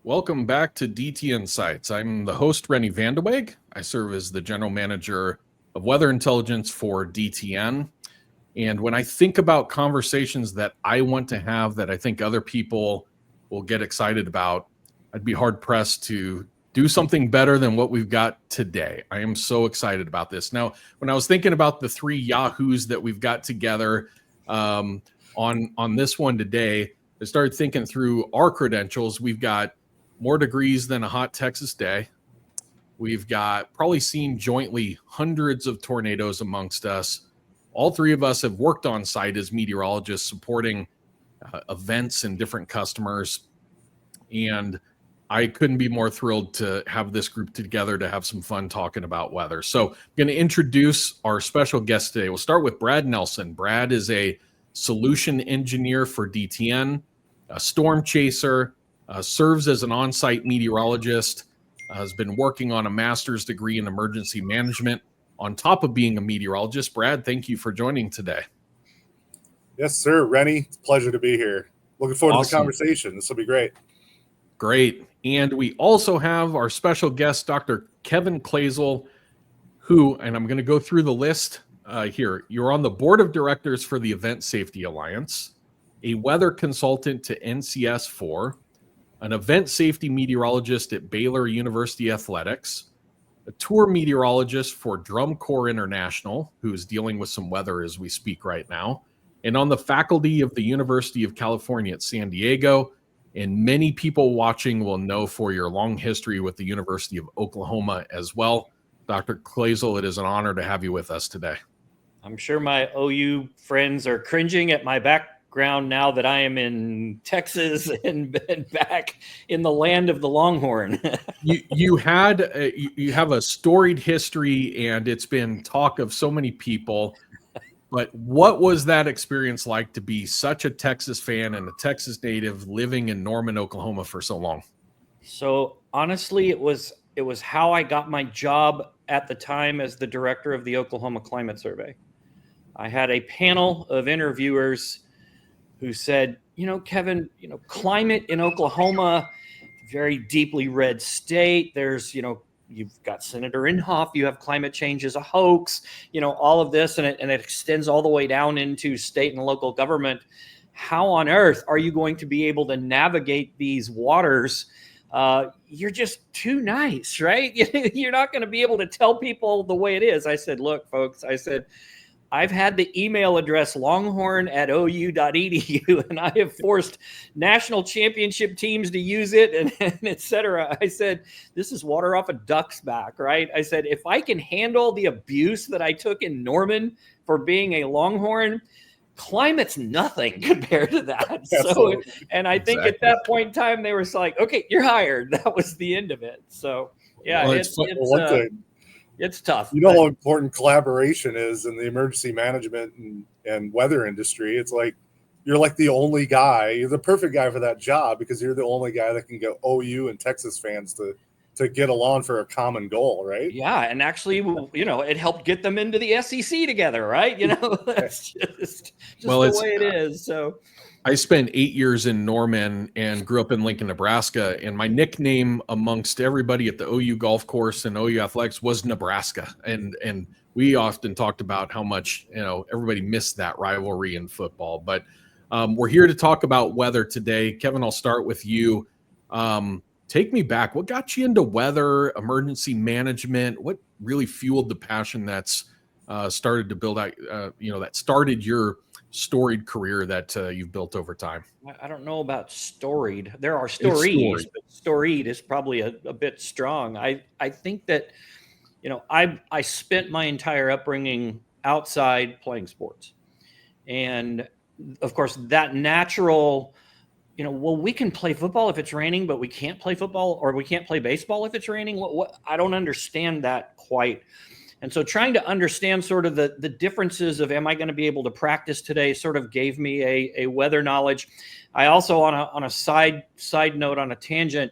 Welcome back to DTNsights. I'm the host, Renny Vandewege. I serve as the general manager of weather intelligence for DTN. And when I think about conversations that I want to have that I think other people will get excited about, I'd be hard pressed to do something better than what we've got today. I am so excited about this. Now, when I was thinking about the three Yahoos that we've got together on this one today, I started thinking through our credentials. We've got more degrees than a hot Texas day. We've got probably seen jointly hundreds of tornadoes amongst us. All three of us have worked on site as meteorologists supporting events and different customers. And I couldn't be more thrilled to have this group together to have some fun talking about weather. So I'm going to introduce our special guest today. We'll start with Brad Nelson. Brad is a solution engineer for DTN, a storm chaser, serves as an on-site meteorologist, has been working on a master's degree in emergency management on top of being a meteorologist. Brad, thank you for joining today. Yes, sir. Renny, it's a pleasure to be here. Looking forward to the conversation. This will be great. Great. And we also have our special guest, Dr. Kevin Kloesel, who, and I'm going to go through the list here. You're on the board of directors for the Event Safety Alliance, a weather consultant to NCS4, an event safety meteorologist at Baylor University Athletics, a tour meteorologist for Drum Corps International, who is dealing with some weather as we speak right now, and on the faculty of the University of California at San Diego. And many people watching will know for your long history with the University of Oklahoma as well. Dr. Kloesel, it is an honor to have you with us today. I'm sure my OU friends are cringing at my background now that I am in Texas and back in the land of the Longhorn. you have a storied history, and it's been talk of so many people. But what was that experience like to be such a Texas fan and a Texas native living in Norman, Oklahoma for so long? So honestly, it was how I got my job at the time as the director of the Oklahoma Climate Survey. I had a panel of interviewers who said, Kevin, climate in Oklahoma, very deeply red state. There's, you've got Senator Inhofe, you have climate change as a hoax, all of this, and it extends all the way down into state and local government. How on earth are you going to be able to navigate these waters? You're just too nice, right? You're not going to be able to tell people the way it is. I said, look, folks, I've had the email address longhorn@ou.edu, and I have forced national championship teams to use it and et cetera. I said, this is water off a duck's back, right? I said, if I can handle the abuse that I took in Norman for being a Longhorn, climate's nothing compared to that. So, and I think at that point in time, they were like, okay, you're hired. That was the end of it. So yeah, well, it's tough. You know how important collaboration is in the emergency management and weather industry. It's like you're like the only guy, you're the perfect guy for that job because you're the only guy that can get OU and Texas fans to get along for a common goal, right? Yeah, and actually, it helped get them into the SEC together, right? That's just the way it is. So I spent 8 years in Norman and grew up in Lincoln, Nebraska. And my nickname amongst everybody at the OU golf course and OU athletics was Nebraska. And we often talked about how much, everybody missed that rivalry in football. But we're here to talk about weather today. Kevin, I'll start with you. Take me back. What got you into weather, emergency management? What really fueled the passion that's started to build out, that started your storied career that you've built over time? I don't know about storied. There are stories, but storied is probably a bit strong. I think that, I spent my entire upbringing outside playing sports. And of course, that natural, we can play football if it's raining, but we can't play football, or we can't play baseball if it's raining. What I don't understand that quite. And so trying to understand sort of the differences of, am I going to be able to practice today, sort of gave me a weather knowledge. I also, on a side note, on a tangent,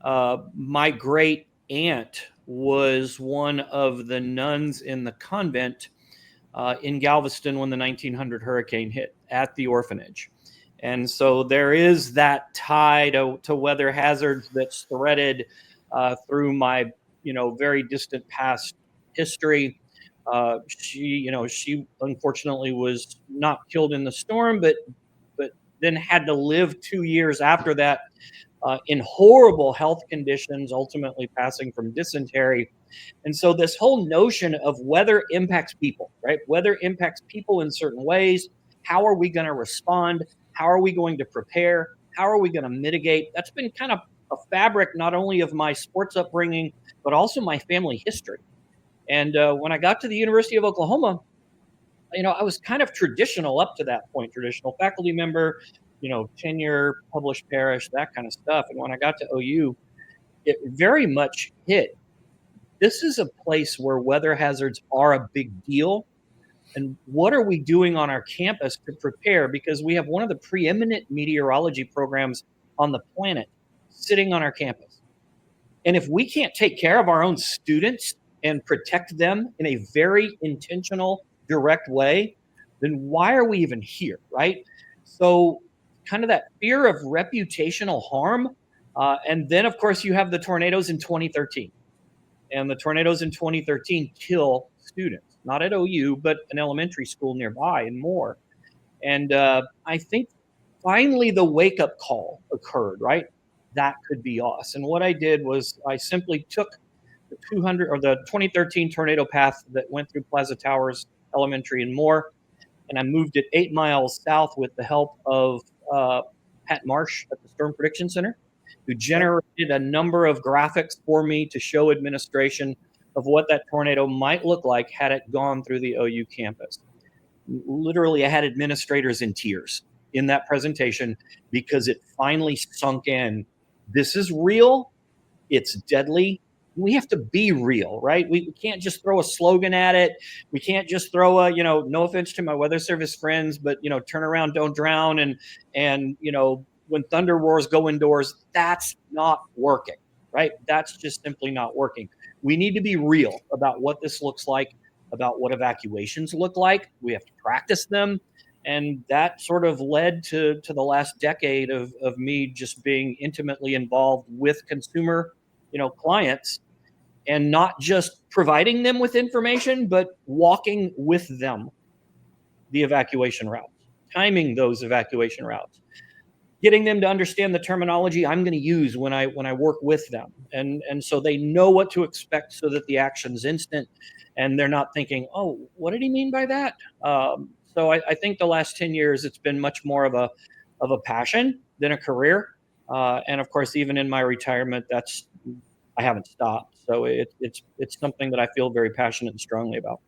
my great aunt was one of the nuns in the convent in Galveston when the 1900 hurricane hit at the orphanage. And so there is that tie to weather hazards that's threaded through my, very distant past history. She unfortunately was not killed in the storm, but then had to live 2 years after that in horrible health conditions, ultimately passing from dysentery. And so this whole notion of weather impacts people, right? Weather impacts people in certain ways. How are we going to respond? How are we going to prepare? How are we going to mitigate? That's been kind of a fabric not only of my sports upbringing, but also my family history. And when I got to the University of Oklahoma, I was kind of traditional up to that point, traditional faculty member, tenure, published parish, that kind of stuff. And when I got to OU, it very much hit. This is a place where weather hazards are a big deal. And what are we doing on our campus to prepare? Because we have one of the preeminent meteorology programs on the planet sitting on our campus. And if we can't take care of our own students and protect them in a very intentional, direct way, then why are we even here, right? So kind of that fear of reputational harm. And then, of course, you have the tornadoes in 2013. And the tornadoes in 2013 kill students, not at OU, but an elementary school nearby and more. And I think finally the wake-up call occurred, right? That could be us. And what I did was I simply took the 2013 tornado path that went through Plaza Towers Elementary and more, and I moved it 8 miles south with the help of Pat Marsh at the Storm Prediction Center, who generated a number of graphics for me to show administration of what that tornado might look like had it gone through the OU campus. Literally, I had administrators in tears in that presentation because it finally sunk in. This is real. It's deadly. We have to be real, right? We can't just throw a slogan at it. We can't just throw a, no offense to my weather service friends, but, turn around, don't drown. And when thunder roars, go indoors. That's not working, right? That's just simply not working. We need to be real about what this looks like, about what evacuations look like. We have to practice them. And that sort of led to the last decade of me just being intimately involved with consumer, clients, and not just providing them with information, but walking with them the evacuation routes, timing those evacuation routes, getting them to understand the terminology I'm going to use when I work with them. And so they know what to expect so that the action's instant and they're not thinking, oh, what did he mean by that? So I think the last 10 years, it's been much more of a passion than a career. And of course, even in my retirement, I haven't stopped. So it's something that I feel very passionate and strongly about.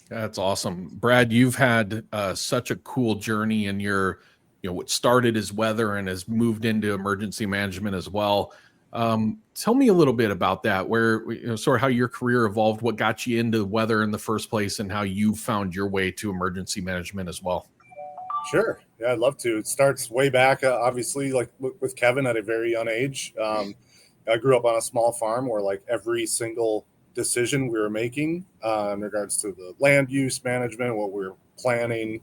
That's awesome. Brad, you've had such a cool journey in your, what started as weather and has moved into emergency management as well. Tell me a little bit about that, where, sort of how your career evolved, what got you into weather in the first place, and how you found your way to emergency management as well. Sure. Yeah, I'd love to. It starts way back, obviously, like with Kevin at a very young age. I grew up on a small farm where like every single decision we were making in regards to the land use management, what we were planning,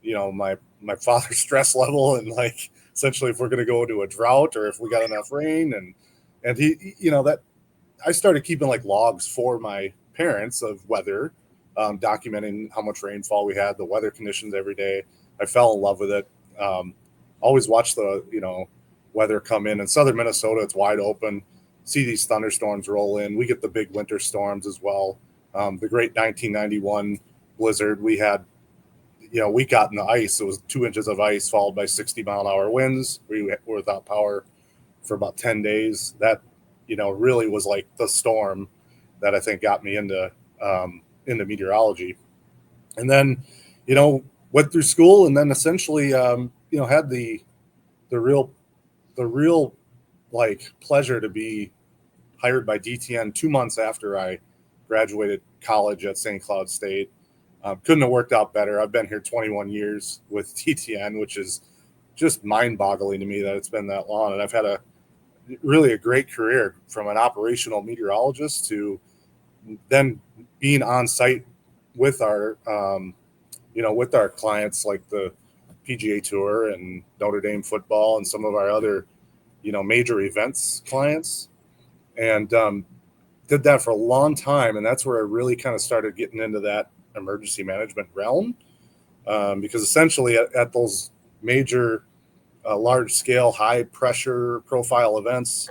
my father's stress level, and like essentially if we're going to go into a drought or if we got enough rain, and he, that I started keeping like logs for my parents of weather, documenting how much rainfall we had, the weather conditions every day. I fell in love with it. Always watch the, weather come in southern Minnesota. It's wide open. See these thunderstorms roll in. We get the big winter storms as well. The great 1991 blizzard we had, we got in the ice. It was 2 inches of ice followed by 60-mile-an-hour winds. We were without power for about 10 days. That, really was like the storm that I think got me into meteorology. And then, went through school and then essentially, had the real like pleasure to be hired by DTN 2 months after I graduated college at St. Cloud State. Couldn't have worked out better. I've been here 21 years with DTN, which is just mind-boggling to me that it's been that long. And I've had a great career from an operational meteorologist to then being on site with our, with our clients, like the PGA Tour and Notre Dame football and some of our other, major events clients, and did that for a long time. And that's where I really kind of started getting into that emergency management realm, because essentially at those major, large scale, high pressure profile events,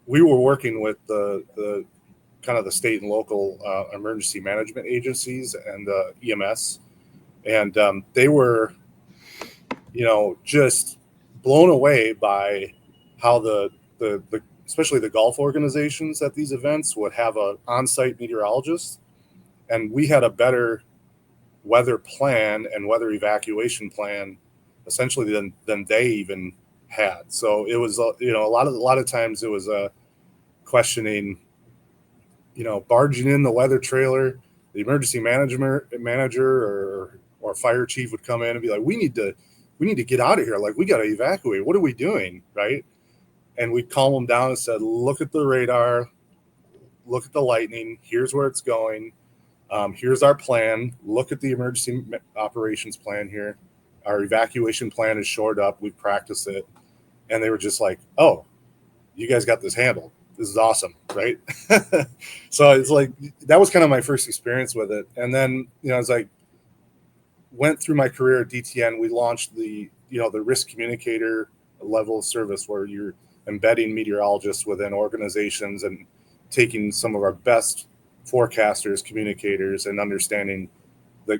we were working with the kind of the state and local emergency management agencies and EMS, and they were, just blown away by how the especially the golf organizations at these events would have a on-site meteorologist, and we had a better weather plan and weather evacuation plan essentially than they even had. So it was, a lot of times it was questioning, barging in the weather trailer. The emergency manager or fire chief would come in and be like, we need to get out of here. Like, we got to evacuate. What are we doing? Right. And we'd calm them down and said, look at the radar, look at the lightning. Here's where it's going. Here's our plan. Look at the emergency operations plan here. Our evacuation plan is shored up. We've practiced it. And they were just like, oh, you guys got this handled. This is awesome, right? So it's like, that was kind of my first experience with it. And then, as I went through my career at DTN, we launched the risk communicator level of service, where you're embedding meteorologists within organizations and taking some of our best forecasters, communicators, and understanding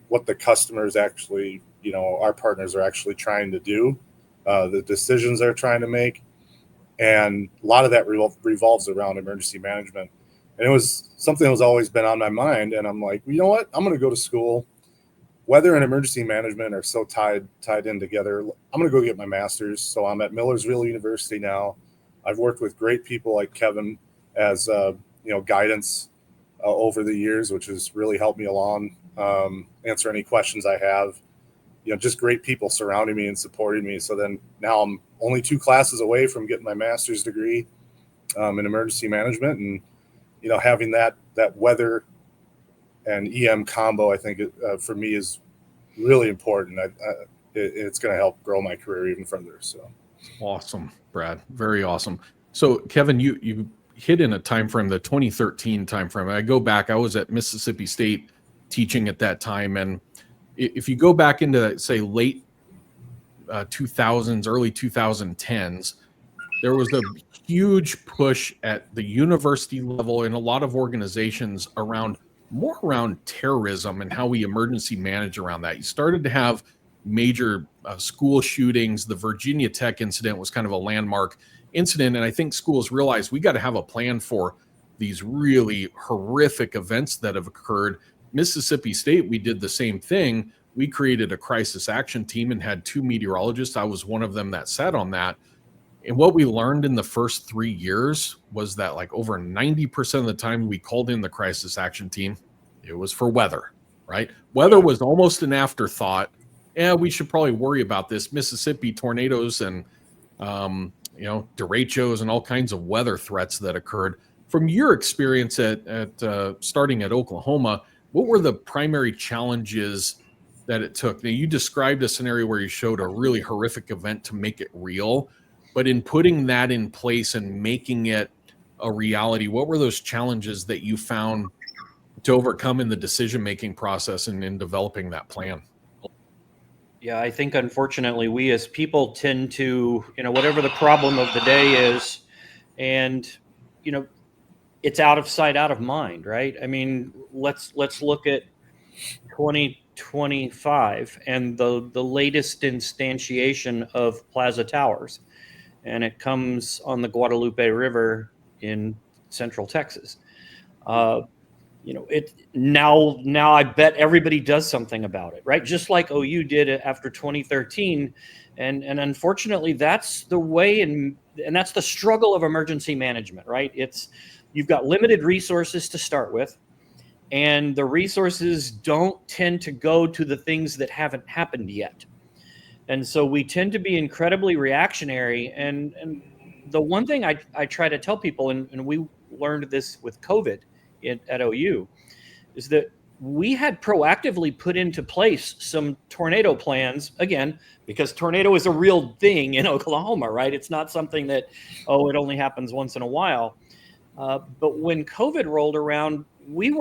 what the customers actually, our partners are actually trying to do, the decisions they're trying to make. And a lot of that revolves around emergency management. And it was something that was always been on my mind. And I'm like, you know what? I'm going to go to school. Weather and emergency management are so tied in together. I'm going to go get my master's. So I'm at Millersville University now. I've worked with great people like Kevin as, guidance over the years, which has really helped me along, answer any questions I have. Just great people surrounding me and supporting me. So then now I'm only 2 classes away from getting my master's degree in emergency management, and having that weather and EM combo, I think for me is really important. It's going to help grow my career even further. So awesome, Brad. Very awesome. So Kevin, you hit in a time frame, the 2013 time frame. I go back, I was at Mississippi State teaching at that time, and if you go back into, say, late 2000s, early 2010s, there was a huge push at the university level in a lot of organizations around terrorism and how we emergency manage around that. You started to have major school shootings. The Virginia Tech incident was kind of a landmark incident, and I think schools realized we got to have a plan for these really horrific events that have occurred. Mississippi State, we did the same thing. We created a crisis action team and had 2 meteorologists. I was one of them that sat on that. And what we learned in the first 3 years was that like over 90% of the time we called in the crisis action team, it was for weather, right? Weather was almost an afterthought. Yeah, we should probably worry about this. Mississippi tornadoes and, derechos and all kinds of weather threats that occurred. From your experience at starting at Oklahoma, what were the primary challenges that it took? Now, you described a scenario where you showed a really horrific event to make it real, but in putting that in place and making it a reality, what were those challenges that you found to overcome in the decision-making process and in developing that plan? Yeah, I think unfortunately we as people tend to, whatever the problem of the day is, and, it's out of sight, out of mind, right? I mean, let's look at 2025 and the latest instantiation of Plaza Towers, and it comes on the Guadalupe River in Central Texas. It now I bet everybody does something about it, right? Just like OU did after 2013, and unfortunately that's the way, and that's the struggle of emergency management, right? You've got limited resources to start with, and the resources don't tend to go to the things that haven't happened yet. And so we tend to be incredibly reactionary. And the one thing I try to tell people, and we learned this with COVID at OU, is that we had proactively put into place some tornado plans, again, because tornado is a real thing in Oklahoma, right? It's not something that, oh, it only happens once in a while. But when COVID rolled around, we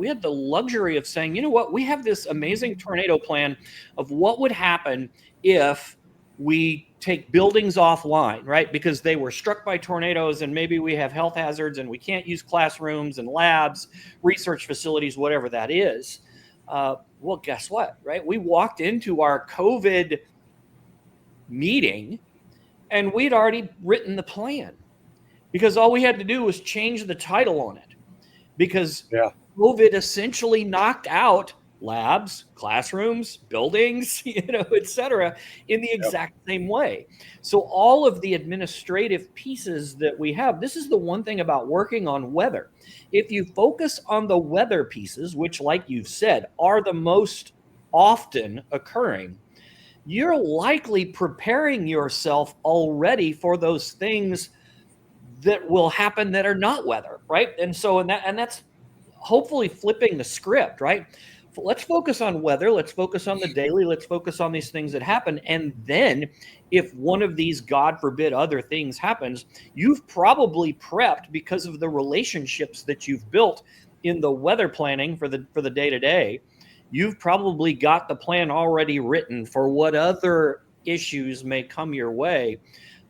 had the luxury of saying, you know what, we have this amazing tornado plan of what would happen if we take buildings offline, right? Because they were struck by tornadoes and maybe we have health hazards and we can't use classrooms and labs, research facilities, whatever that is. Well, guess what, right? We walked into our COVID meeting and we'd already written the plan because all we had to do was change the title on it because COVID essentially knocked out labs, classrooms, buildings, et cetera, in the exact same way. So all of the administrative pieces that we have, this is the one thing about working on weather. If you focus on the weather pieces, which, like you've said, are the most often occurring, you're likely preparing yourself already for those things that will happen that are not weather, right? And so, and that's hopefully flipping the script, right? Let's focus on weather. Let's focus on the daily. Let's focus on these things that happen. And then if one of these, God forbid, other things happens, you've probably prepped because of the relationships that you've built in the weather planning for the day-to-day. You've probably got the plan already written for what other issues may come your way.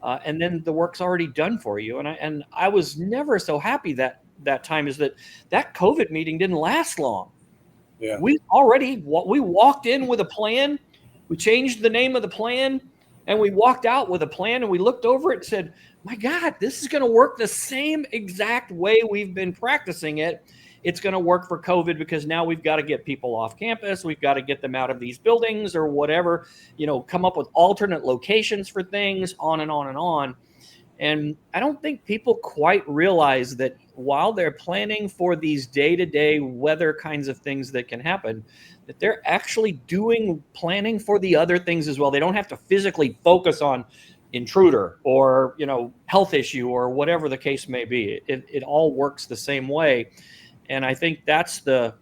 And then the work's already done for you. And I was never so happy that time is that COVID meeting didn't last long. Yeah. We walked in with a plan. We changed the name of the plan and we walked out with a plan and we looked over it and said, my God, this is going to work the same exact way we've been practicing it. It's going to work for COVID because now we've got to get people off campus. We've got to get them out of these buildings or whatever, come up with alternate locations for things, on and on and on. And I don't think people quite realize that while they're planning for these day-to-day weather kinds of things that can happen, that they're actually doing planning for the other things as well. They don't have to physically focus on intruder or, health issue or whatever the case may be. It all works the same way. And I think that's the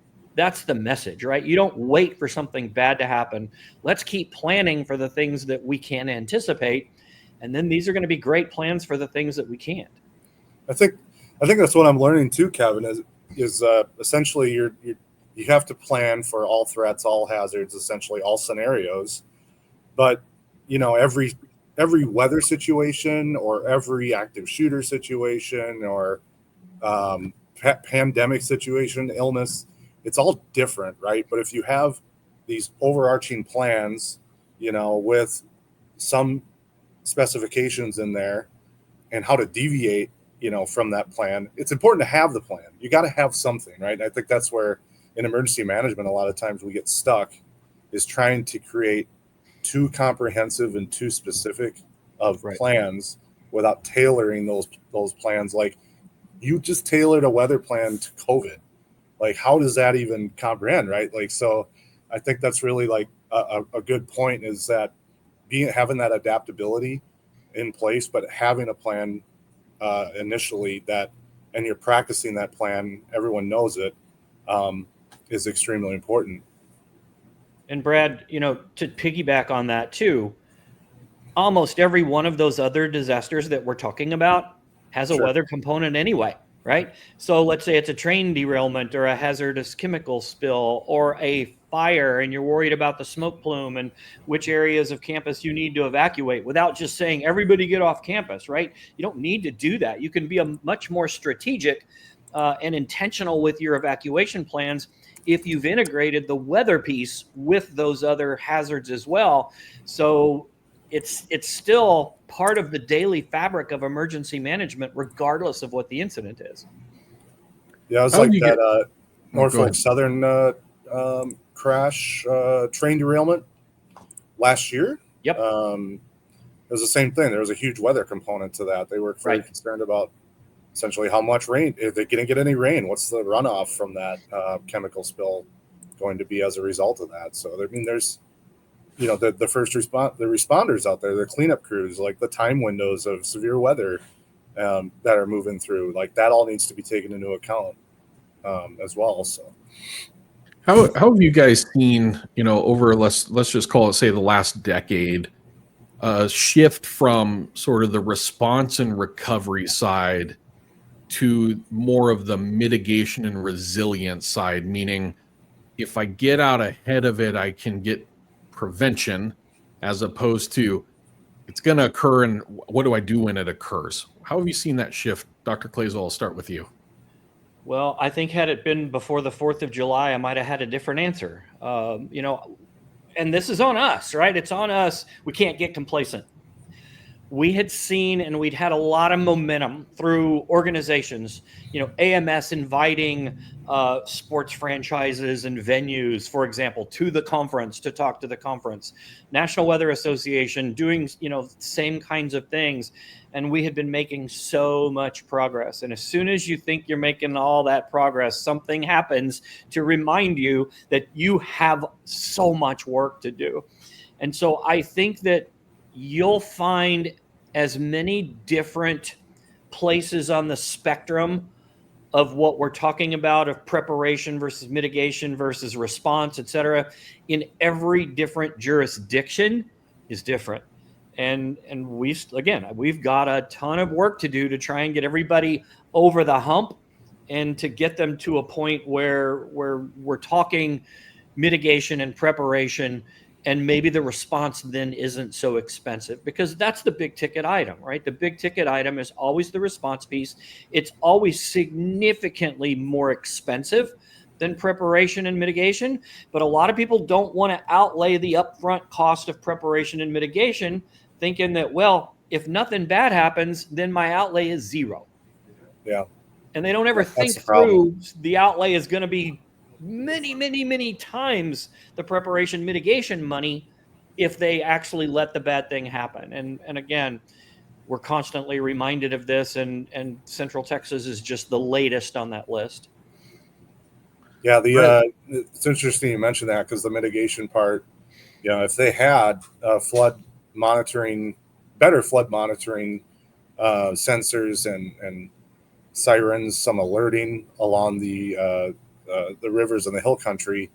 message, right? You don't wait for something bad to happen. Let's keep planning for the things that we can anticipate. And then these are going to be great plans for the things that we can't. I think that's what I'm learning too, Kevin, is essentially you have to plan for all threats, all hazards, essentially all scenarios. But, every weather situation or every active shooter situation or pandemic situation, illness, it's all different, right? But if you have these overarching plans, with some specifications in there and how to deviate, from that plan, it's important to have the plan. You got to have something, right? I think that's where in emergency management, a lot of times we get stuck is trying to create too comprehensive and too specific of plans without tailoring those plans. Like, you just tailored a weather plan to COVID. Like, how does that even comprehend, right? Like, so I think that's really like a good point, is that having that adaptability in place, but having a plan initially and you're practicing that plan, everyone knows it, is extremely important. And Brad, to piggyback on that too, almost every one of those other disasters that we're talking about has a weather component anyway, right? So let's say it's a train derailment or a hazardous chemical spill or a fire, and you're worried about the smoke plume and which areas of campus you need to evacuate without just saying everybody get off campus, right? You don't need to do that. You can be much more strategic and intentional with your evacuation plans if you've integrated the weather piece with those other hazards as well. So it's still part of the daily fabric of emergency management, regardless of what the incident is. Yeah, it was like that Norfolk Southern crash, train derailment last year. Yep. It was the same thing. There was a huge weather component to that. They were very concerned about essentially how much rain, if they didn't get any rain, what's the runoff from that chemical spill going to be as a result of that. So, I mean, there's, the first the responders out there, the cleanup crews, like the time windows of severe weather that are moving through, like that all needs to be taken into account as well. So, How have you guys seen, over let's just call it, say, the last decade, shift from sort of the response and recovery side to more of the mitigation and resilience side, meaning if I get out ahead of it, I can get prevention, as opposed to it's going to occur and what do I do when it occurs? How have you seen that shift? Dr. Kloesel, I'll start with you. Well, I think had it been before the 4th of July, I might have had a different answer. And this is on us, right? It's on us. We can't get complacent. We had seen and we'd had a lot of momentum through organizations, AMS inviting sports franchises and venues, for example, to the conference to talk to the conference, National Weather Association doing, same kinds of things. And we had been making so much progress. And as soon as you think you're making all that progress, something happens to remind you that you have so much work to do. And so I think that you'll find as many different places on the spectrum of what we're talking about, of preparation versus mitigation versus response, et cetera, in every different jurisdiction is different. And we've got a ton of work to do to try and get everybody over the hump and to get them to a point where we're talking mitigation and preparation, and maybe the response then isn't so expensive, because that's the big ticket item, right? The big ticket item is always the response piece. It's always significantly more expensive than preparation and mitigation, but a lot of people don't want to outlay the upfront cost of preparation and mitigation, thinking that, well, if nothing bad happens, then my outlay is zero. Yeah. And they don't ever think through the outlay is going to be many, many, many times the preparation mitigation money if they actually let the bad thing happen. And again, we're constantly reminded of this, and Central Texas is just the latest on that list. Yeah, it's interesting you mentioned that, because the mitigation part, if they had better flood monitoring sensors and sirens, some alerting along the rivers and the hill country,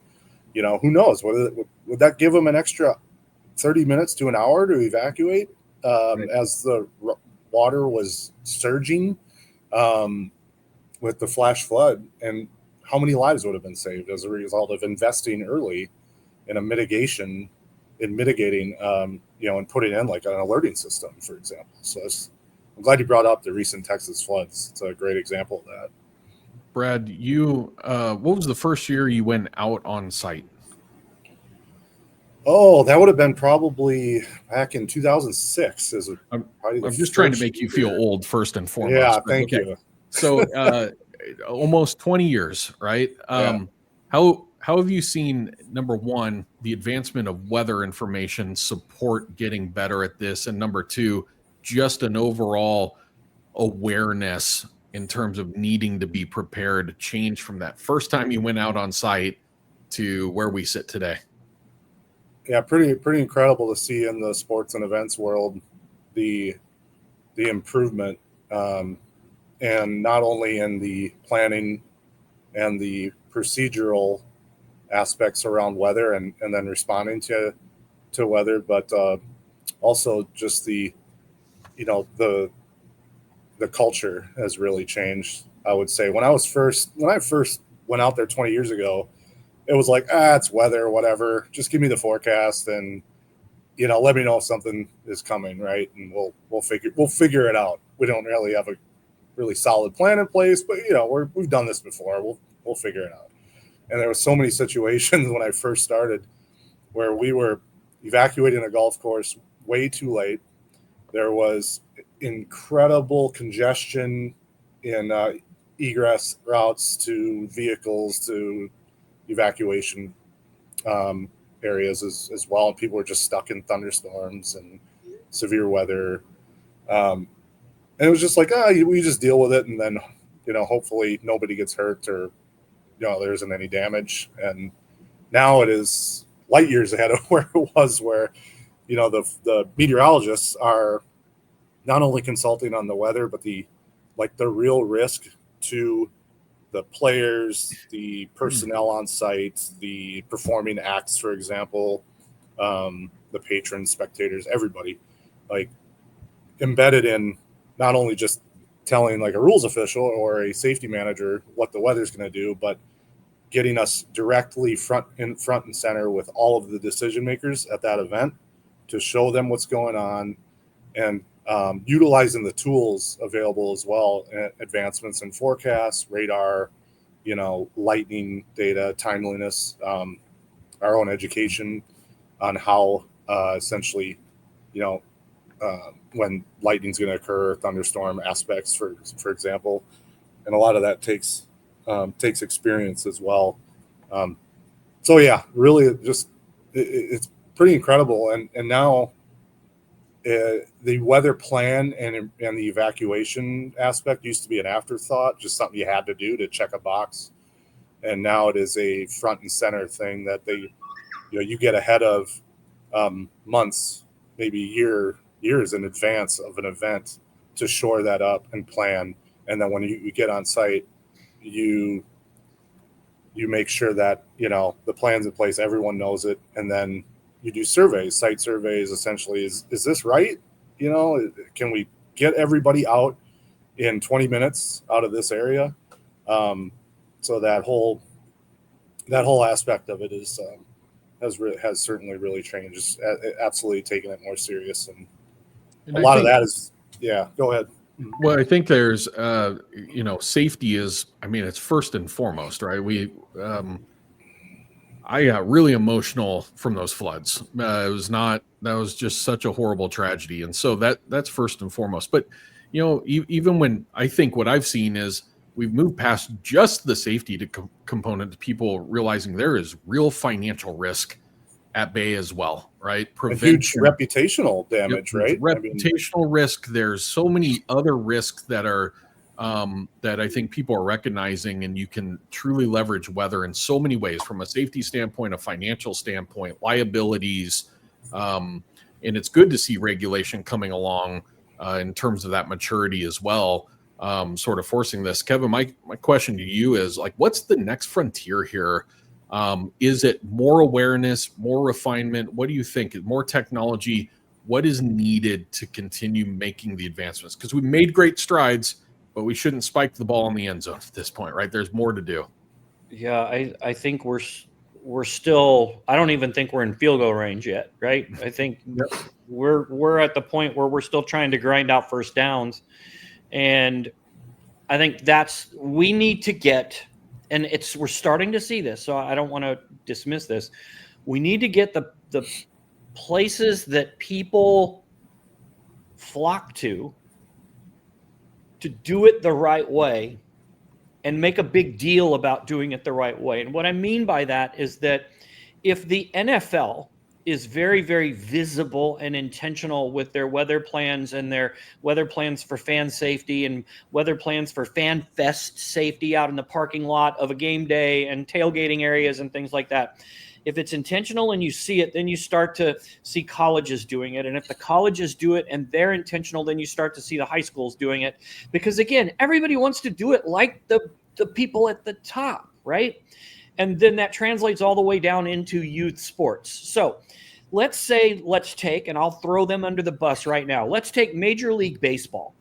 who knows? Would that give them an extra 30 minutes to an hour to evacuate as the water was surging with the flash flood? And how many lives would have been saved as a result of investing early in mitigating, and putting in like an alerting system, for example. So I'm glad you brought up the recent Texas floods. It's a great example of that. Brad, what was the first year you went out on site? Oh, that would have been probably back in 2006. I'm just trying to make you feel old, first and foremost. Yeah, thank you. So almost 20 years, right? Yeah. How have you seen, number one, the advancement of weather information support getting better at this? And number two, just an overall awareness in terms of needing to be prepared to change from that first time you went out on site to where we sit today? Yeah, pretty incredible to see in the sports and events world the improvement, and not only in the planning and the procedural aspects around weather and then responding to weather, but also just the culture has really changed. I would say when I first went out there 20 years ago, it was like, it's weather, whatever. Just give me the forecast and, let me know if something is coming, right? And we'll figure it out. We don't really have a really solid plan in place, but we've done this before. We'll figure it out. And there were so many situations when I first started where we were evacuating a golf course way too late. There was incredible congestion in egress routes to vehicles, to evacuation areas as well. And people were just stuck in thunderstorms and severe weather. And it was just like, we just deal with it. And then, hopefully nobody gets hurt or, there isn't any damage. And now it is light years ahead of where it was, where, the meteorologists are not only consulting on the weather, but the real risk to the players, the personnel on site, the performing acts, for example, the patrons, spectators, everybody, like embedded in not only just telling like a rules official or a safety manager what the weather's going to do, but getting us directly front and center with all of the decision makers at that event to show them what's going on, and utilizing the tools available as well, advancements in forecasts, radar, lightning data, timeliness, our own education on how essentially, when lightning's going to occur, thunderstorm aspects, for example, and a lot of that takes experience as well. So yeah, really, just it's pretty incredible. And now the weather plan and the evacuation aspect used to be an afterthought, just something you had to do to check a box, and now it is a front and center thing that you get ahead of months, maybe years in advance of an event to shore that up and plan. And then when you get on site, you make sure that the plan's in place, everyone knows it, and then you do site surveys. Essentially, is this right? Can we get everybody out in 20 minutes out of this area? So that whole aspect of it has certainly really changed. Just absolutely taking it more serious, and a lot of that is Go ahead. Well, I think there's, safety is, it's first and foremost, right? I got really emotional from those floods. That was just such a horrible tragedy. And so that's first and foremost. But, even when I think what I've seen is we've moved past just the safety component to people realizing there is real financial risk at bay as well, right? Huge reputational damage, right? Reputational risk. There's so many other risks that are that I think people are recognizing, and you can truly leverage weather in so many ways, from a safety standpoint, a financial standpoint, liabilities, and it's good to see regulation coming along in terms of that maturity as well, sort of forcing this. Kevin, my question to you is, like, what's the next frontier here? Is it more awareness, more refinement? What do you think? More technology? What is needed to continue making the advancements? Because we made great strides, but we shouldn't spike the ball in the end zone at this point, right? There's more to do. Yeah, I think we're still, I don't even think we're in field goal range yet, right? I think we're at the point where we're still trying to grind out first downs. And I think we need to get, and we're starting to see this, so I don't want to dismiss this. We need to get the places that people flock to do it the right way and make a big deal about doing it the right way. And what I mean by that is that if the NFL is very, very visible and intentional with their weather plans and their weather plans for fan safety and weather plans for fan fest safety out in the parking lot of a game day and tailgating areas and things like that, if it's intentional and you see it, then you start to see colleges doing it. And if the colleges do it and they're intentional, then you start to see the high schools doing it. Because again, everybody wants to do it like the people at the top, right? And then that translates all the way down into youth sports. So let's take, and I'll throw them under the bus right now. Let's take Major League Baseball,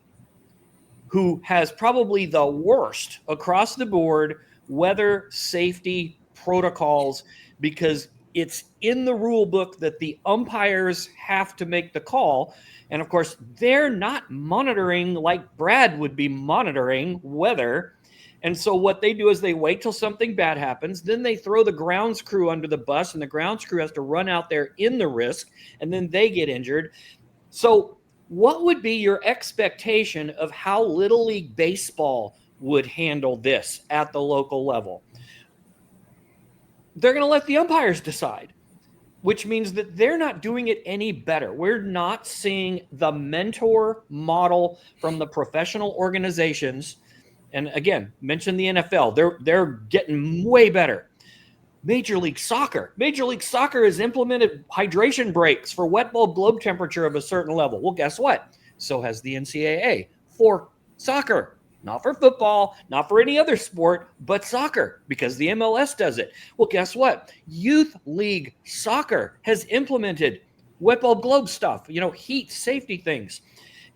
who has probably the worst across the board weather safety protocols, because it's in the rule book that the umpires have to make the call. And of course, they're not monitoring like Brad would be monitoring weather. And so what they do is they wait till something bad happens. Then they throw the grounds crew under the bus, and the grounds crew has to run out there in the risk, and then they get injured. So what would be your expectation of how Little League Baseball would handle this at the local level? They're going to let the umpires decide, which means that they're not doing it any better. We're not seeing the mentor model from the professional organizations. And again, mention the NFL. They're getting way better. Major League Soccer has implemented hydration breaks for wet bulb temperature of a certain level. Well, guess what? So has the NCAA for soccer. not for football, not for any other sport, but soccer, because the MLS does it. Well, guess what? Youth League Soccer has implemented wet bulb globe stuff, heat, safety things.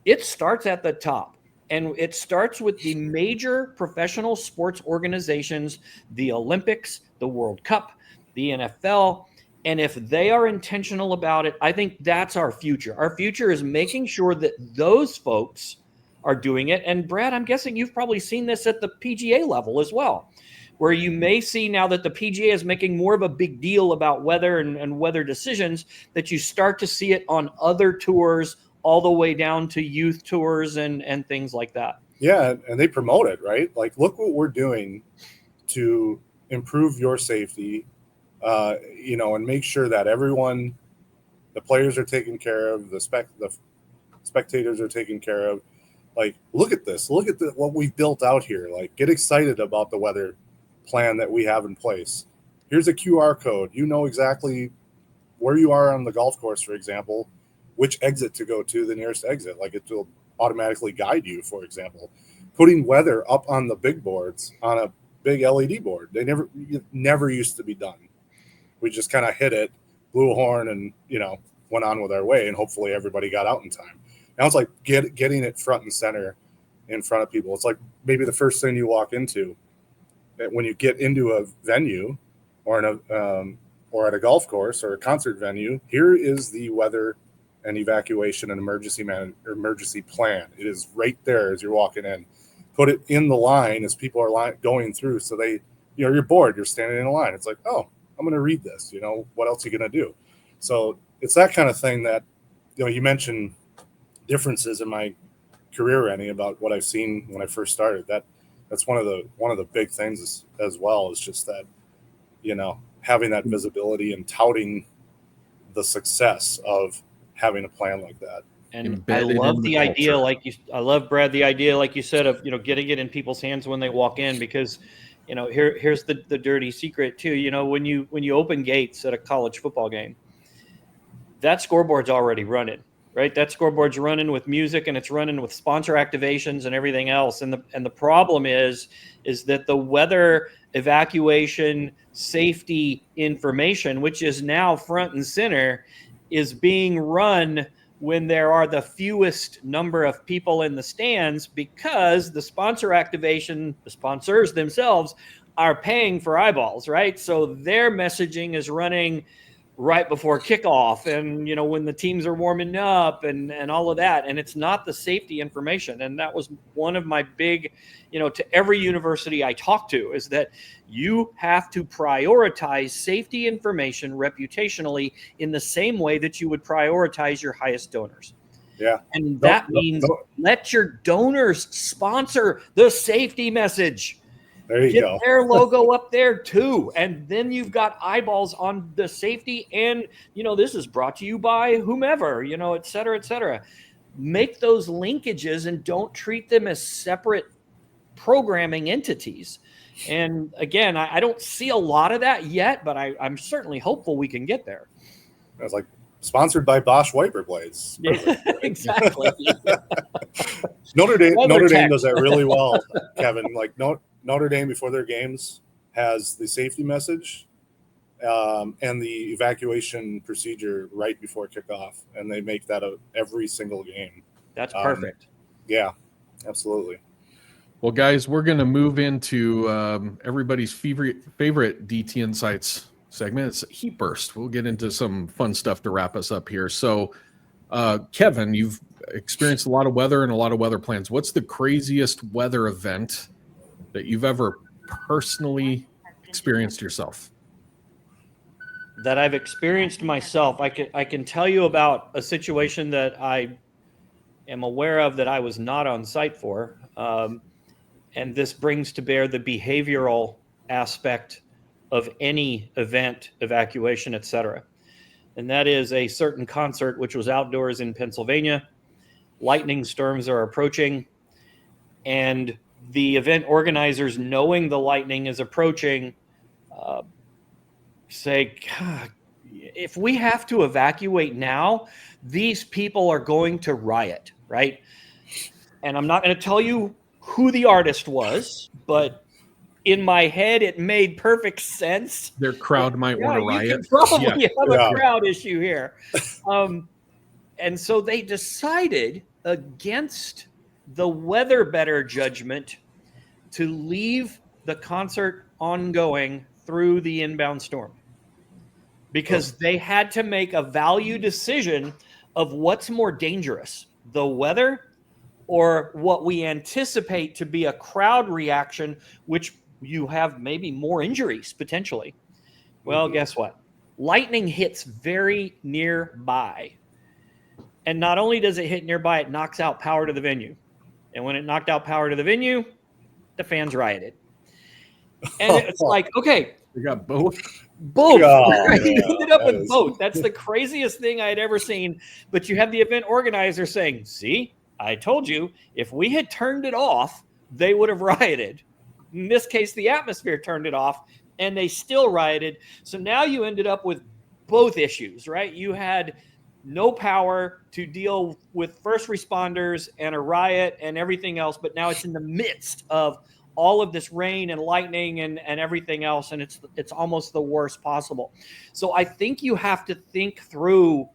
It starts at the top, and it starts with the major professional sports organizations, the Olympics, the World Cup, the NFL. And if they are intentional about it, I think that's our future. Our future is making sure that those folks are doing it. And Brad, I'm guessing you've probably seen this at the PGA level as well, where you may see now that the PGA is making more of a big deal about weather and weather decisions, that you start to see it on other tours all the way down to youth tours and things like that. Yeah, and they promote it, right? Like, look what we're doing to improve your safety, and make sure that everyone, the players are taken care of, the spectators are taken care of. Like, look at this. Look at what we've built out here. Like, get excited about the weather plan that we have in place. Here's a QR code. You know exactly where you are on the golf course, for example, which exit to go to, the nearest exit. Like, it will automatically guide you, for example. Putting weather up on the big boards on a big LED board. They never used to be done. We just kind of hit it, blew a horn, and, went on with our way, and hopefully everybody got out in time. Now it's like getting it front and center in front of people. It's like maybe the first thing you walk into when you get into a venue or or at a golf course or a concert venue. Here is the weather and evacuation and emergency plan. It is right there as you're walking in. Put it in the line as people are going through. So you're bored. You're standing in a line. It's like, oh, I'm going to read this. What else are you going to do? So it's that kind of thing that, you mentioned differences in my career, Renny, about what I've seen when I first started. That's one of the big things as well, is just that, having that visibility and touting the success of having a plan like that. And I love the idea, I love, Brad, the idea, like you said, of, getting it in people's hands when they walk in, because, here's the dirty secret too. When you open gates at a college football game, that scoreboard's already running. Right, that scoreboard's running with music, and it's running with sponsor activations and everything else. And the problem is that the weather, evacuation, safety information, which is now front and center, is being run when there are the fewest number of people in the stands, because the sponsor activation, the sponsors themselves, are paying for eyeballs, right? So their messaging is running right before kickoff, and when the teams are warming up and all of that, and it's not the safety information. And that was one of my big, to every university I talk to, is that you have to prioritize safety information reputationally in the same way that you would prioritize your highest donors. Yeah. And that means let your donors sponsor the safety message. There you go. Get their logo up there too. And then you've got eyeballs on the safety. And, this is brought to you by whomever, et cetera, et cetera. Make those linkages and don't treat them as separate programming entities. And again, I don't see a lot of that yet, but I'm certainly hopeful we can get there. It's like sponsored by Bosch wiper blades. Perfect, right? Exactly. Notre Dame does that really well, Kevin. Like, Notre Dame, before their games, has the safety message and the evacuation procedure right before kickoff, and they make that every single game. That's perfect. Yeah, absolutely. Well, guys, we're going to move into everybody's favorite DTNsights segment. It's Heat Burst. We'll get into some fun stuff to wrap us up here. So, Kevin, you've experienced a lot of weather and a lot of weather plans. What's the craziest weather event that you've ever personally experienced yourself? That I've experienced myself. I can tell you about a situation that I am aware of that I was not on site for. And this brings to bear the behavioral aspect of any event, evacuation, etc. And that is a certain concert, which was outdoors in Pennsylvania. Lightning storms are approaching, and the event organizers, knowing the lightning is approaching, say, God, if we have to evacuate now, these people are going to riot, right? And I'm not going to tell you who the artist was, but in my head, it made perfect sense. Their crowd might want to You riot. could probably have Yeah. a crowd issue here. And so they decided against the weather better judgment to leave the concert ongoing through the inbound storm, because they had to make a value decision of what's more dangerous, the weather or what we anticipate to be a crowd reaction, which you have maybe more injuries potentially. Well, guess what? Lightning hits very nearby. And not only does it hit nearby, it knocks out power to the venue. And when it knocked out power to the venue, the fans rioted. And it's like, okay, We got both. Oh, Right? yeah, You ended up that with is- both. That's the craziest thing I had ever seen. But you have the event organizer saying, see, I told you, if we had turned it off, they would have rioted. In this case, the atmosphere turned it off and they still rioted. So now you ended up with both issues, right? You had no power to deal with first responders and a riot and everything else, but now it's in the midst of all of this rain and lightning and everything else, and it's almost the worst possible. So I think you have to think through,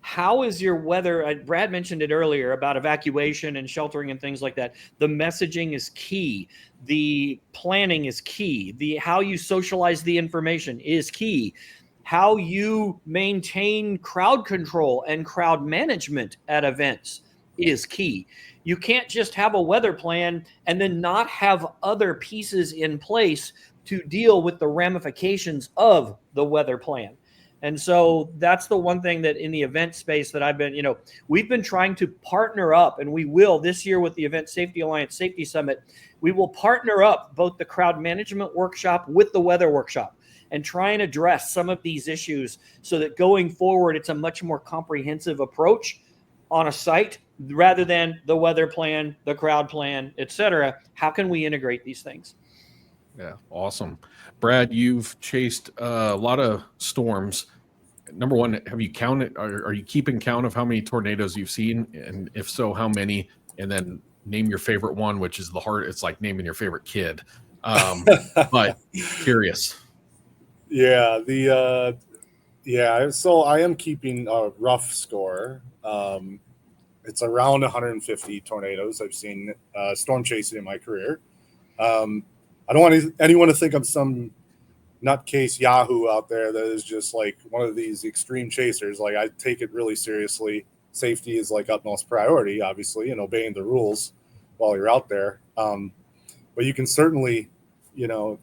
how is your weather? Brad mentioned it earlier about evacuation and sheltering and things like that. The messaging is key. The planning is key. The how you socialize the information is key. How you maintain crowd control and crowd management at events is key. You can't just have a weather plan and then not have other pieces in place to deal with the ramifications of the weather plan. And so that's the one thing that in the event space that I've been, we've been trying to partner up, and we will this year with the Event Safety Alliance Safety Summit. We will partner up both the crowd management workshop with the weather workshop and try and address some of these issues so that going forward, it's a much more comprehensive approach on a site rather than the weather plan, the crowd plan, et cetera. How can we integrate these things? Yeah, awesome. Brad, you've chased a lot of storms. Number one, have you counted? Are you keeping count of how many tornadoes you've seen? And if so, how many? And then name your favorite one, which is the hard. It's like naming your favorite kid. But curious. Yeah, so I am keeping a rough score. It's around 150 tornadoes I've seen storm chasing in my career. I don't want anyone to think I'm some nutcase Yahoo out there that is just like one of these extreme chasers. Like, I take it really seriously. Safety is like utmost priority, obviously, and obeying the rules while you're out there. But you can certainly,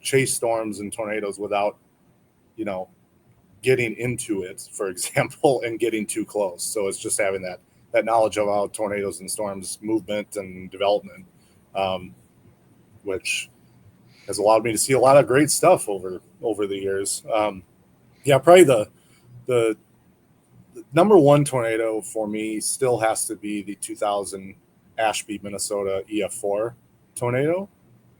chase storms and tornadoes without, getting into it, for example, and getting too close. So it's just having that knowledge of how tornadoes and storms movement and development, which has allowed me to see a lot of great stuff over the years. Probably the number one tornado for me still has to be the 2000 Ashby, Minnesota EF4 tornado.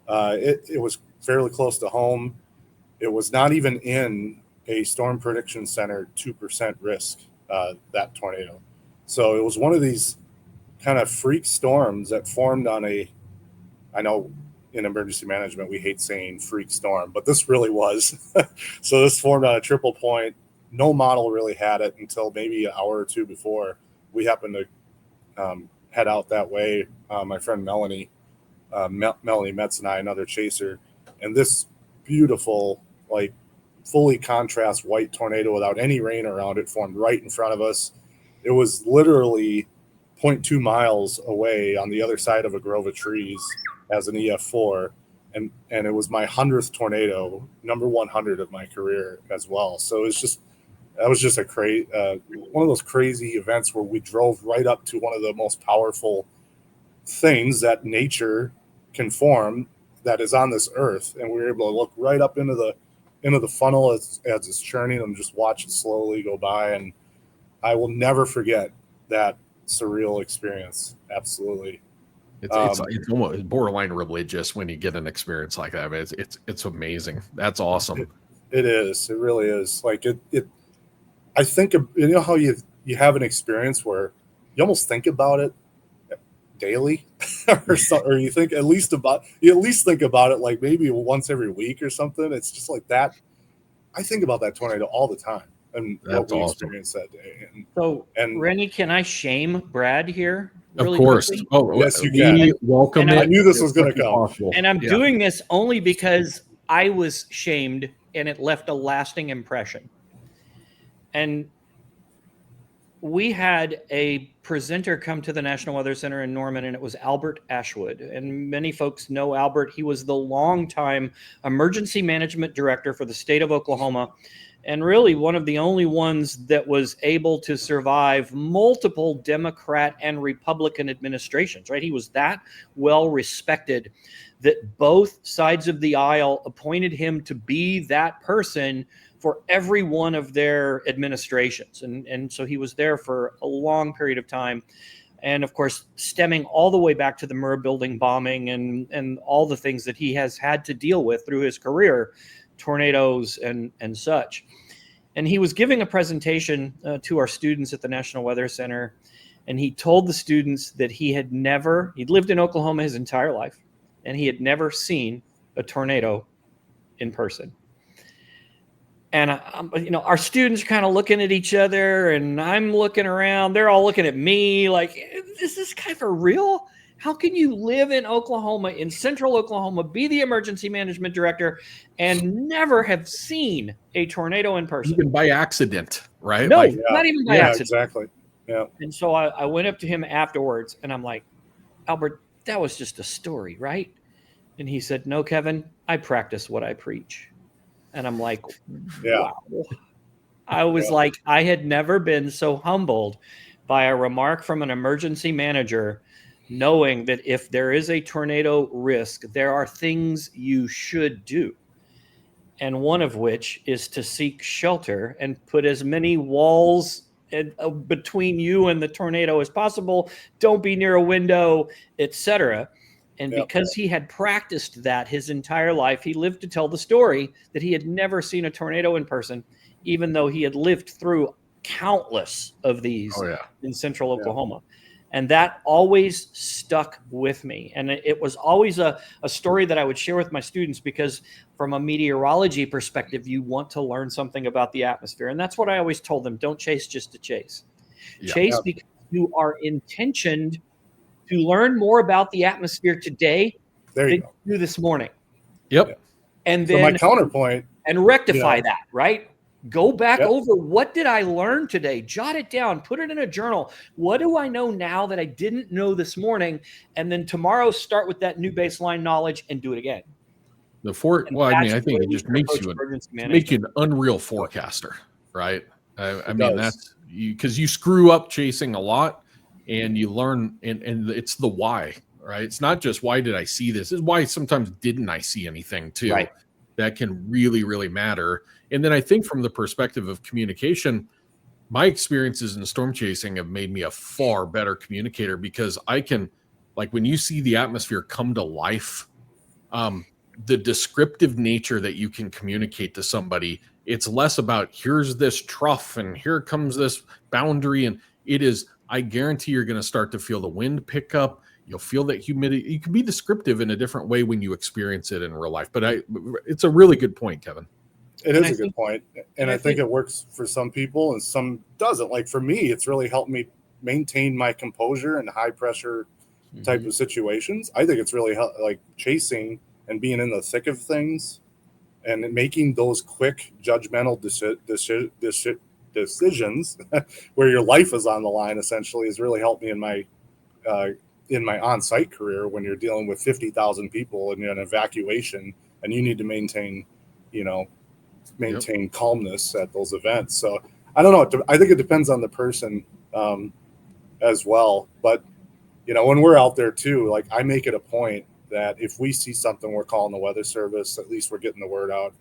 It was fairly close to home. It was not even in a storm prediction center 2% risk, that tornado. So it was one of these kind of freak storms that formed on I know in emergency management, we hate saying freak storm, but this really was. So this formed on a triple point. No model really had it until maybe an hour or two before we happened to head out that way. My friend Melanie Metz and I, another chaser, and this beautiful, like fully contrast white tornado without any rain around it formed right in front of us. It was literally 0.2 miles away on the other side of a grove of trees as an EF4, and it was my 100th tornado, number 100 of my career as well. So that was just one of those crazy events where we drove right up to one of the most powerful things that nature can form that is on this earth, and we were able to look right up into the funnel as it's churning and just watch it slowly go by. And I will never forget that surreal experience. Absolutely. It's almost borderline religious when you get an experience like that. It's amazing. That's awesome. It is. It really is. Like it. I think how you have an experience where you almost think about it daily or so, or you think at least think about it like maybe once every week or something. It's just like that. I think about that tornado all the time and what That's we awesome. experienced that day. And Renny, can I shame Brad here? Of course. Quickly? Oh, yes, you we can. welcome And it. I knew this was going to come. Possible. And I'm doing this only because I was shamed and it left a lasting impression. And we had a presenter come to the National Weather Center in Norman, and it was Albert Ashwood. And many folks know Albert. He was the longtime emergency management director for the state of Oklahoma, and really one of the only ones that was able to survive multiple Democrat and Republican administrations, right? He was that well respected that both sides of the aisle appointed him to be that person for every one of their administrations. And so he was there for a long period of time. And of course, stemming all the way back to the Murrah building bombing and all the things that he has had to deal with through his career, tornadoes and such. And he was giving a presentation to our students at the National Weather Center. And he told the students that he'd lived in Oklahoma his entire life, and he had never seen a tornado in person. And our students are kind of looking at each other, and I'm looking around. They're all looking at me like, is this guy for real? How can you live in Oklahoma, in central Oklahoma, be the emergency management director, and never have seen a tornado in person? Even by accident, right? No, not even by accident. Exactly. Yeah. And so I went up to him afterwards, and I'm like, Albert, that was just a story, right? And he said, no, Kevin, I practice what I preach. And I'm like, wow. I was like, I had never been so humbled by a remark from an emergency manager, knowing that if there is a tornado risk, there are things you should do. And one of which is to seek shelter and put as many walls between you and the tornado as possible. Don't be near a window, etc. And because he had practiced that his entire life, he lived to tell the story that he had never seen a tornado in person, even though he had lived through countless of these in central Oklahoma. And that always stuck with me. And it was always a story that I would share with my students, because from a meteorology perspective, you want to learn something about the atmosphere. And that's what I always told them. Don't chase just to chase. Chase because you are intentioned to learn more about the atmosphere today than you do this morning. Yep. And so then my counterpoint and rectify that, right? Go back over, what did I learn today? Jot it down, put it in a journal. What do I know now that I didn't know this morning? And then tomorrow start with that new baseline knowledge and do it again. I think it just makes you an unreal forecaster, right? I mean, that's because you screw up chasing a lot. And you learn, and it's the why, right? It's not just why did I see this? It's why sometimes didn't I see anything too. Right. That can really, really matter. And then I think from the perspective of communication, my experiences in storm chasing have made me a far better communicator, because I can, like, when you see the atmosphere come to life, the descriptive nature that you can communicate to somebody, it's less about here's this trough and here comes this boundary. And it is, I guarantee you're going to start to feel the wind pick up. You'll feel that humidity. You can be descriptive in a different way when you experience it in real life. But it's a really good point, Kevin. It is a good point. And I think it works for some people and some doesn't. Like for me, it's really helped me maintain my composure in high pressure type of situations. I think it's really like chasing and being in the thick of things and making those quick judgmental decisions where your life is on the line essentially has really helped me in my on-site career when you're dealing with 50,000 people and you're in an evacuation and you need to maintain calmness at those events. So I don't know. I think it depends on the person as well. But, when we're out there too, like I make it a point that if we see something, we're calling the weather service, at least we're getting the word out.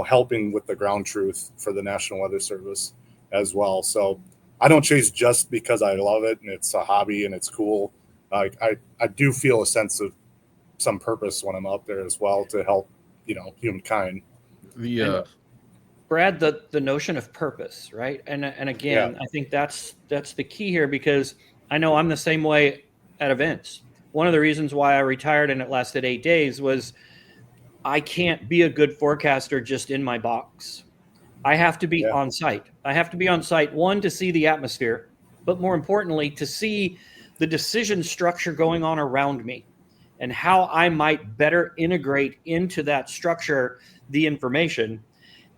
Helping with the ground truth for the National Weather Service as well. So I don't chase just because I love it and it's a hobby and it's cool. I do feel a sense of some purpose when I'm out there as well to help, humankind. Brad, the notion of purpose, right? And again, I think that's the key here, because I know I'm the same way at events. One of the reasons why I retired and it lasted 8 days was I can't be a good forecaster just in my box. I have to be on site. I have to be on site, one, to see the atmosphere, but more importantly, to see the decision structure going on around me and how I might better integrate into that structure the information.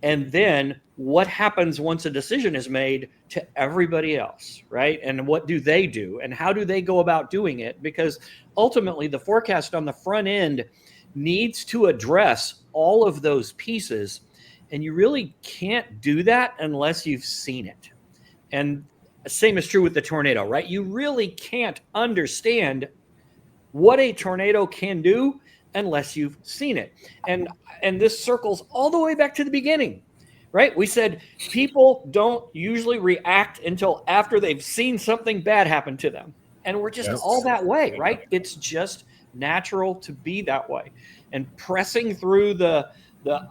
And then what happens once a decision is made to everybody else, right? And what do they do? And how do they go about doing it? Because ultimately, the forecast on the front end needs to address all of those pieces. And you really can't do that unless you've seen it. And the same is true with the tornado, right? You really can't understand what a tornado can do unless you've seen it. And this circles all the way back to the beginning, right? We said people don't usually react until after they've seen something bad happen to them. And we're just all that way, right? It's just natural to be that way. And pressing through the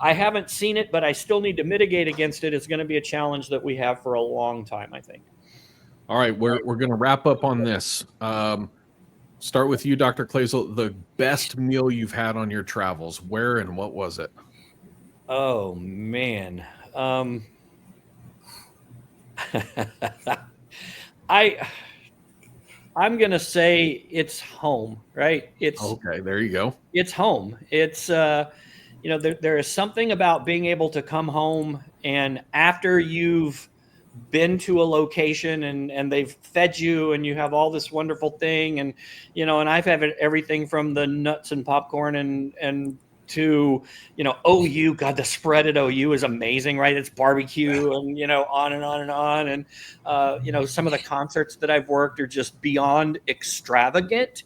I haven't seen it, but I still need to mitigate against it is going to be a challenge that we have for a long time, I think. All right, we're going to wrap up on this. Start with you, Dr. Kloesel. The best meal you've had on your travels, where and what was it? Oh, man. I'm going to say it's home, right? It's okay. There you go. It's home. It's, there is something about being able to come home and after you've been to a location and they've fed you and you have all this wonderful thing. And, and I've had everything from the nuts and popcorn and to, OU, God, the spread at OU is amazing, right? It's barbecue and, on and on and on. And, some of the concerts that I've worked are just beyond extravagant,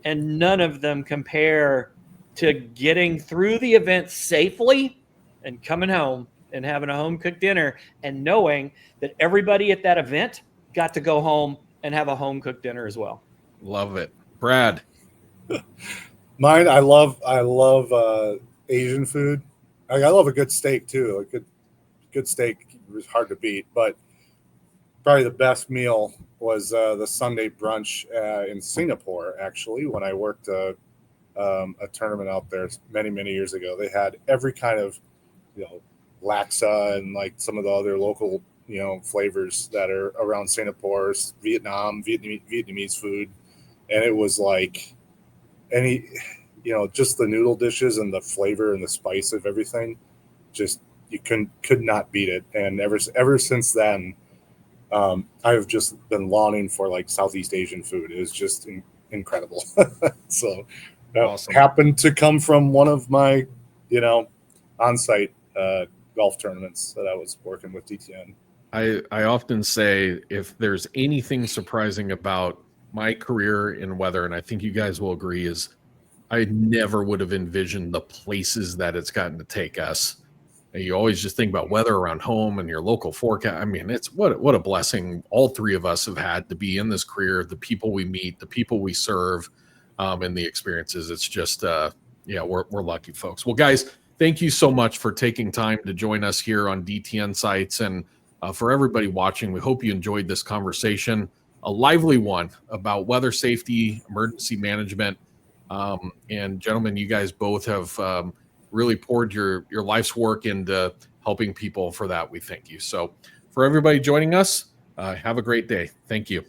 and none of them compare to getting through the event safely and coming home and having a home cooked dinner and knowing that everybody at that event got to go home and have a home cooked dinner as well. Love it. Brad. Mine, I love Asian food. I love a good steak too. A good steak is hard to beat, but probably the best meal was the Sunday brunch in Singapore. Actually, when I worked a tournament out there many years ago, they had every kind of laksa and like some of the other local flavors that are around Singapore, Vietnamese food, and it was like any just the noodle dishes and the flavor and the spice of everything, just you could not beat it. And ever since then, I've just been longing for like Southeast Asian food. It was just incredible. So that awesome. Happened to come from one of my on-site golf tournaments that I was working with DTN. I often say if there's anything surprising about my career in weather, and I think you guys will agree, is I never would have envisioned the places that it's gotten to take us. You always just think about weather around home and your local forecast. I mean, it's what a blessing all three of us have had to be in this career, the people we meet, the people we serve, and the experiences. It's just, we're lucky folks. Well, guys, thank you so much for taking time to join us here on DTNsights. And for everybody watching, we hope you enjoyed this conversation, a lively one about weather safety, emergency management. And gentlemen, you guys both have really poured your life's work into helping people. For that, we thank you. So for everybody joining us, have a great day. Thank you.